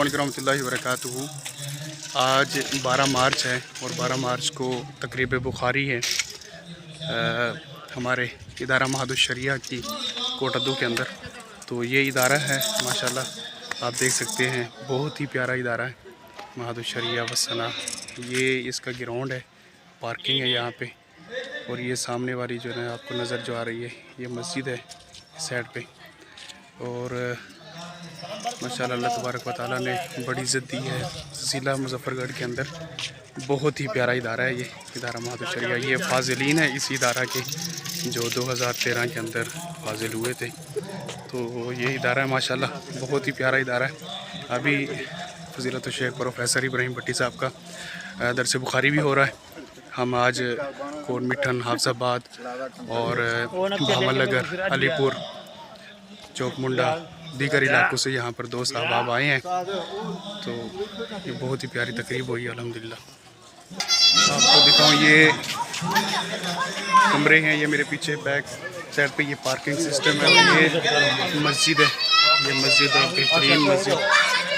علیکم ورحمۃ اللہ وبرکاتہ۔ آج 12 مارچ ہے اور 12 مارچ کو تقریب بخاری ہے ہمارے ادارہ معہد الشریعہ کی کوٹدو کے اندر۔ تو یہ ادارہ ہے ماشاءاللہ، آپ دیکھ سکتے ہیں بہت ہی پیارا ادارہ ہے معہد الشریعہ وثنا۔ یہ اس کا گراؤنڈ ہے، پارکنگ ہے یہاں پہ، اور یہ سامنے والی جو ہے آپ کو نظر جو آ رہی ہے یہ مسجد ہے اس سائڈ پہ۔ اور ماشاءاللہ اللہ تبارک و تعالیٰ نے بڑی عزت دی ہے ضلع مظفر گڑھ کے اندر۔ بہت ہی پیارا ادارہ ہے یہ ادارہ معہد الشریعہ۔ یہ فاضلین ہیں اس ادارہ کے جو 2013 کے اندر فاضل ہوئے تھے۔ تو یہ ادارہ ہے ماشاءاللہ بہت ہی پیارا ادارہ ہے۔ ابھی فضیلت الشیخ پروفیسر ابراہیم بھٹی صاحب کا درس بخاری بھی ہو رہا ہے۔ ہم آج کوٹ مٹھن، حافظ آباد اور بھاول نگر، علی پور، چوک منڈا، دیگر علاقوں سے یہاں پر دوست احباب آئے ہیں۔ تو یہ بہت ہی پیاری تقریب ہوئی الحمدللہ۔ آپ کو دکھاؤں یہ کمرے ہیں، یہ میرے پیچھے بیک سائڈ پہ یہ پارکنگ سسٹم ہے، اور یہ مسجد ہے، یہ مسجد ہے بہترین مسجد،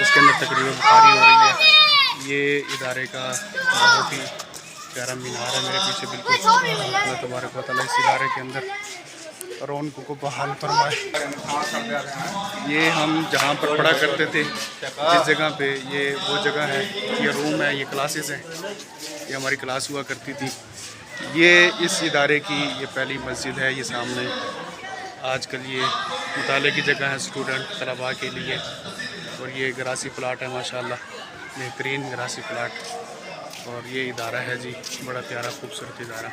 اس کے اندر تقریب بخاری ہو رہی ہے۔ یہ ادارے کا بہت ہی پیارا مینار ہے میرے پیچھے بالکل۔ اللہ تبارک و تعالیٰ اس ادارے کے اندر رونق کو بحال فرمائے۔ یہ ہم جہاں پر پڑھا کرتے تھے جس جگہ پہ، یہ وہ جگہ ہے، یہ روم ہے، یہ کلاسز ہیں، یہ ہماری کلاس ہوا کرتی تھی۔ یہ اس ادارے کی یہ پہلی مسجد ہے، یہ سامنے آج کل یہ مطالعے کی جگہ ہے اسٹوڈنٹ طلباء کے لیے۔ اور یہ گراسی پلاٹ ہے ماشاءاللہ، بہترین گراسی پلاٹ، اور یہ ادارہ ہے جی، بڑا پیارا خوبصورت ادارہ۔